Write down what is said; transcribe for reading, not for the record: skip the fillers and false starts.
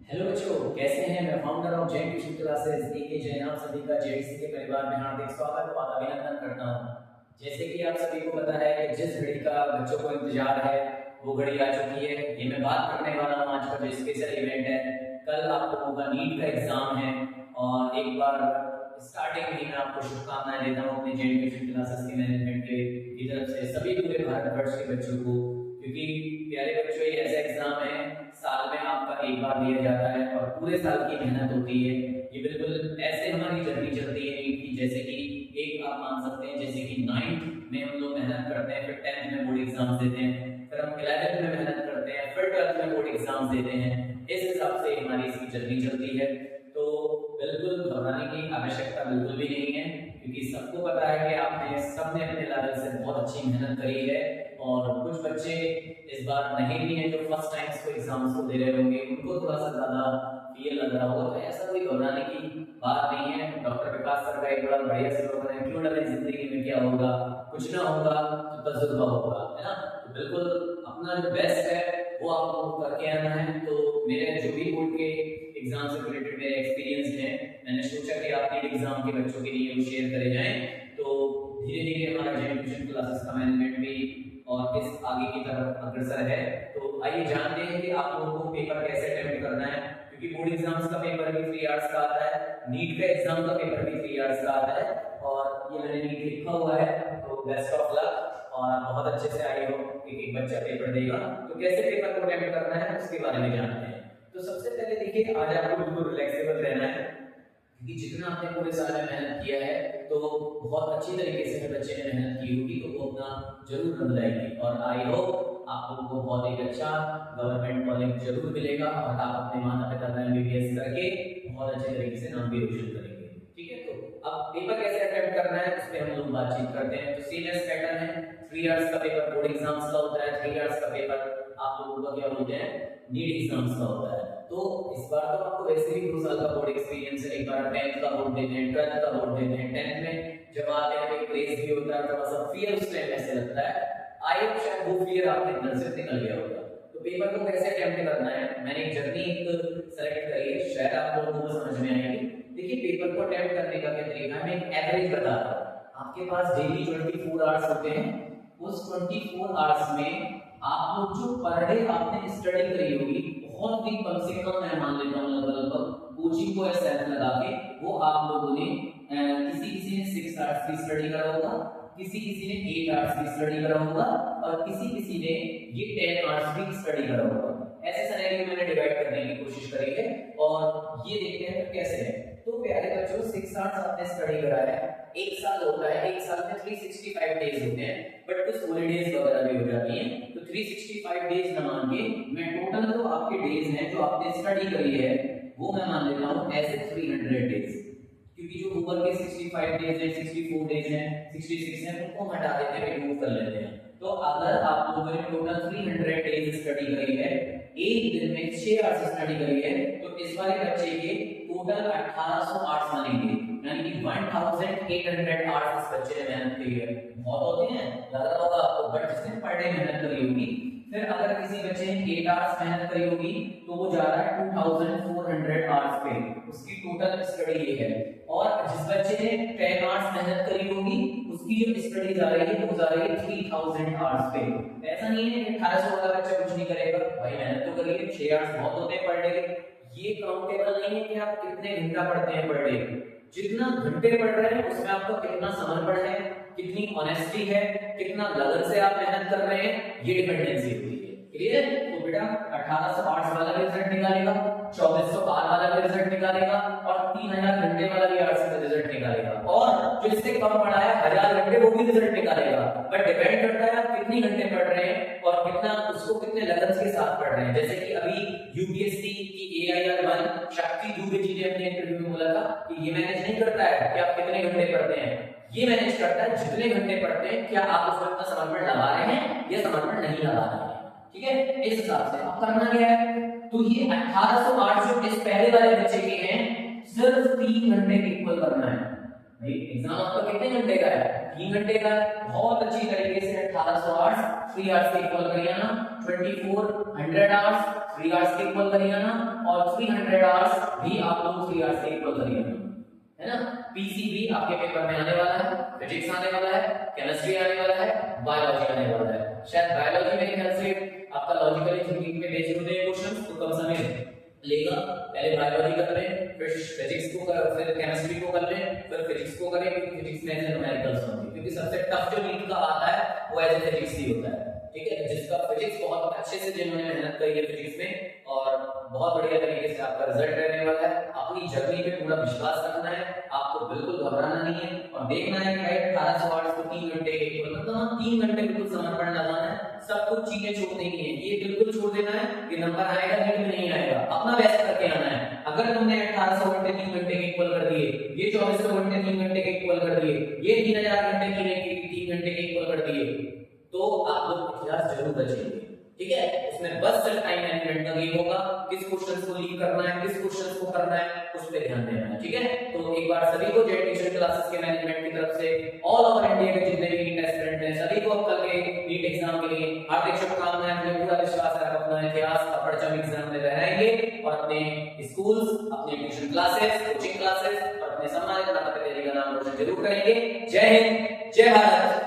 Hello बच्चों, कैसे हैं। मैं founder of Jain tuition classes AK. Jain आप सभी का जेडीसी के परिवार में हार्दिक स्वागत और अभिनंदन करता हूं। जैसे कि आप सभी को पता है कि जिस घड़ी का बच्चों को इंतजार है वो घड़ी आ चुकी है। ये मैं बात करने वाला हूं आज का जो स्पेशल इवेंट है। कल आप लोगों का नीट का एग्जाम है और एक बार स्टार्टिंग में ही मैं आपको शुभकामनाएं देता हूं अपने जैन ट्यूशन क्लासेस के मैनेजमेंट की तरफ से सभी पूरे भारतवर्ष के बच्चों को, क्योंकि प्यारे बच्चों ये ऐसा एग्जाम है साल में आपका एक बार दिया जाता है और पूरे साल की मेहनत होती है। ये बिल्कुल ऐसे हमारी जर्नी चलती है नीट की, जैसे कि एक आप मान सकते हैं जैसे कि 9th में हम लोग मेहनत करते हैं, फिर 10th में बोर्ड एग्जाम्स देते हैं, फिर हम 11th में मेहनत करते हैं, फिर 12th में बोर्ड एग्जाम्स देते हैं। इस हिसाब से हमारी इसकी जर्नी चलती है। तो बिल्कुल घबराने की आवश्यकता बिल्कुल भी नहीं है, क्योंकि सबको पता है कि आपने सबने अपने लेवल से बहुत अच्छी मेहनत करी है। और कुछ बच्चे इस बार नहीं भी हैं जो फर्स्ट टाइम इसको एग्जाम्स को दे रहे होंगे, उनको थोड़ा सा ज्यादा फियर लग रहा होगा, तो ऐसा कोई घबराने की बात नहीं है। डॉक्टर विकास सर का एक बड़ा बढ़िया स्लोगन है, क्यों डरे जिंदगी में क्या होगा, कुछ ना होगा तो तजुर्बा होगा, है ना। तो बिल्कुल अपना जो बेस्ट है वो आपको करके आना है। तो मेरे जो भी बोर्ड के एग्जाम से रिलेटेड मेरे एक्सपीरियंस है, मैंने सोचा कि आप नीट एग्जाम के बच्चों के लिए वो शेयर करे जाएं। तो धीरे धीरे हमारा जैन ट्यूशन क्लासेस का मैनेजमेंट भी और इस आगे की तरफ अग्रसर है। तो आइए जानते हैं कि आप लोगों को पेपर कैसे अटेम्प्ट करना है, क्योंकि बोर्ड एग्जाम्स का पेपर भी 3 आवर्स का आता है, नीट का एग्जाम का पेपर भी 3 आवर्स का आता है। और ये मैंने नीट लिखा हुआ है, तो बेस्ट ऑफ लक और आप बहुत अच्छे से आए हो। एक बच्चा पेपर देगा, तो कैसे पेपर को अटेम्प्ट करना है उसके बारे में जानते हैं। तो सबसे पहले देखिए, आज आपको बिल्कुल रिलैक्सेबल रहना है, क्योंकि जितना आपने पूरे साल में मेहनत किया है तो बहुत अच्छी तरीके से बच्चे ने मेहनत की होगी, तो वो अपना जरूर कर जाएगी। और आई होप आप लोगों को बहुत एक अच्छा गवर्नमेंट कॉलेज जरूर मिलेगा और आप अपने माता पिता का एमबीबीएस करके बहुत अच्छे तरीके से नाम भी रोशन करेंगे। ठीक है, तो अब पेपर कैसे अटेम्प्ट करना है उस पर हम लोग बातचीत करते हैं। तो सीनियर पैटर्न है, 3 आवर्स का पेपर बोर्ड एग्जाम्स का होता है, 3 आवर्स का पेपर आप लोगों का क्या बोलते हैं नीट एग्जाम्स का होता है। तो इस बार तो आपको वैसे भी 2 साल का बोर्ड एक्सपीरियंस है, एक बार 10th का बोर्ड देते हैं, 12th का बोर्ड देते हैं। 10th में जब आते हैं तो क्रेज भी होता है, थोड़ा सा फियर उस टाइम ऐसे लगता है, आई होप शायद वो फियर आपके अंदर से निकल गया होगा। तो पेपर को कैसे अटेम्प्ट करना है, मैंने एक जर्नी सेलेक्ट करी है, शायद आप लोगों को समझ में आएगी। देखिए, पेपर को अटेम्प्ट करने का क्या तरीका है, मैं एक एवरेज बता रहा हूं। आपके पास डेली 24 आवर्स होते हैं, उस 24 आवर्स में आप लोग जो पर डे आपने स्टडी करी होगी, बहुत भी कम से कम मैं मान लेता हूं लगभग कोचिंग को सेल्फ लगा के वो आप लोगों ने किसी किसी ने 6 आवर्स की स्टडी करा होगा, किसी किसी ने 8 आवर्स की स्टडी करा होगा और किसी किसी ने ये 10 आवर्स की स्टडी करा होगा। ऐसे सिनेरियो मैंने डिवाइड करने की कोशिश करी है और ये देखते हैं कैसे है। तो प्यारे बच्चों, 6 आवर्स आपने स्टडी करा है, एक साल होता है, एक साल में 365 डेज होते हैं, बट कुछ हॉलीडेज वगैरह भी हो जाती हैं। तो 365 डेज न मान के मैं टोटल जो आपके डेज हैं जो आपने स्टडी करी है वो मैं मान लेता हूं ऐसे 300 डेज, क्योंकि जो ऊपर के 65 डेज हैं, 64 डेज हैं, 66 हैं, उनको हटा देते हैं, रिमूव कर लेते हैं। तो अगर आप लोगों ने टोटल 300 डेज स्टडी करी है, एक दिन में 6 आवर्स स्टडी करी है, तो इस वाले बच्चे के टोटल 1800 आवर्स बनेंगे, यानी कि 1800 आवर्स इस बच्चे ने मेहनत की है। बहुत होते हैं, लग रहा होगा आपको, बट जिसने पर डे मेहनत करी होगी, फिर अगर किसी बच्चे ने 8 आवर्स मेहनत करी होगी तो वो जा रहा है 2400 आवर्स पे, उसकी टोटल स्टडी ये है। और जिस बच्चे ने 10 आवर्स मेहनत करी होगी उसकी जो स्टडी जा रही है वो जा रही है 3000 आवर्स पे। ऐसा नहीं है कि 1800 वाला बच्चा कुछ नहीं करेगा, भाई मेहनत तो करिए, 6 आवर्स बहुत होते हैं पर डे। ये काउंटेबल नहीं है कि आप कितने घंटा पढ़ते हैं पर डे, जितना घंटे पढ़ रहे हैं उसमें आपका कितना समर्पण है, कितनी ऑनेस्टी है, कितना लगन से आप मेहनत कर रहे हैं, ये डिपेंडेंसी होती है। क्लियर? तो बेटा 1808 वाला भी रिजल्ट निकालेगा, 2408 वाला भी रिजल्ट निकालेगा और 3000 घंटे वाला भी आर्ट्स का रिजल्ट निकालेगा, और जो इससे कम पढ़ा है 1000 घंटे वो भी रिजल्ट निकालेगा। बट डिपेंड करता है आप कितनी घंटे पढ़ रहे हैं और कितना उसको कितने लगन के साथ पढ़ रहे हैं। जैसे कि अभी यूपीएससी की AIR 1 शक्ति दुबे जी ने अपने इंटरव्यू में बोला था कि ये मैनेज नहीं करता है कि आप कितने घंटे पढ़ते हैं, ये मैनेज करता है जितने घंटे पढ़ते हैं क्या आप उसमें अपना समर्पण लगा रहे हैं या समर्पण नहीं लगा रहे हैं। ठीक है, इस हिसाब से अब करना क्या है, तो ये 1808 जो इस पहले वाले बच्चे के हैं सिर्फ 3 घंटे के इक्वल करना है। भाई एग्जाम आपका कितने घंटे का है? 3 घंटे का है। बहुत अच्छी तरीके से 1800 आवर्स 3 आवर्स के इक्वल करिए ना, 2400 आवर्स 3 आवर्स के इक्वल करिए ना, और 300 आवर्स भी आप लोग 3 आवर्स के इक्वल करिए ना, है ना। पीसीबी आपके पेपर में आने वाला है, फिजिक्स आने वाला है, केमिस्ट्री आने वाला है, बायोलॉजी आने वाला है। शायद बायोलॉजी मेरे ख्याल से आपका लॉजिकली थिंकिंग पे बेस्ड होते हैं क्वेश्चंस, तो कम समय लेगा। पहले बायोलॉजी कर लें, फिर फिजिक्स को कर, फिर केमिस्ट्री को कर लें, फिर फिजिक्स को करें, क्योंकि फिजिक्स में ऐसे न्यूमेरिकल्स होंगे, क्योंकि सबसे टफ जो नीट का आता है वो ऐसे फिजिक्स ही होता है, ठीक है। जिसका फिजिक्स बहुत अच्छे से जिन्होंने मेहनत करी है फिजिक्स में, और बहुत बढ़िया तरीके से आपका रिजल्ट रहने वाला है। अपनी जर्नी पे पूरा विश्वास रखना है, आपको बिल्कुल घबराना नहीं है, और देखना है कि भाई 1800 आवर्स को 3 घंटे के इक्वल, मतलब 3 घंटे बिल्कुल समर्पण लगाना है, सब कुछ चीजें छोड़ देनी है। ये बिल्कुल छोड़ देना है कि नंबर आएगा नीट में नहीं आएगा, अपना बेस्ट करके आना है। अगर तुमने 1800 घंटे 3 घंटे के इक्वल कर दिए, ये 2400 घंटे 3 घंटे के इक्वल कर दिए, ये 3000 घंटे 3 घंटे के इक्वल कर दिए, तो आप लोग इतिहास जरूर बचेंगे, ठीक है। इसमें बस सिर्फ टाइम मैनेजमेंट का गेम होगा, किस क्वेश्चन को लीव करना है, किस क्वेश्चन को करना है, उस पे ध्यान देना है, ठीक है। तो एक बार सभी को जेट ट्यूशन क्लासेस के मैनेजमेंट की तरफ से ऑल ओवर इंडिया के जितने भी नीट एस्पिरेंट हैं सभी को कल के नीट एग्जाम के लिए हार्दिक शुभकामनाएं। हमें पूरा विश्वास है आप अपना इतिहास अपरचम एग्जाम में रहेंगे, और अपने स्कूल्स, अपने ट्यूशन क्लासेस, कोचिंग क्लासेस और अपने सम्मानित माता पिता जी का नाम रोशन जरूर करेंगे। जय हिंद, जय भारत।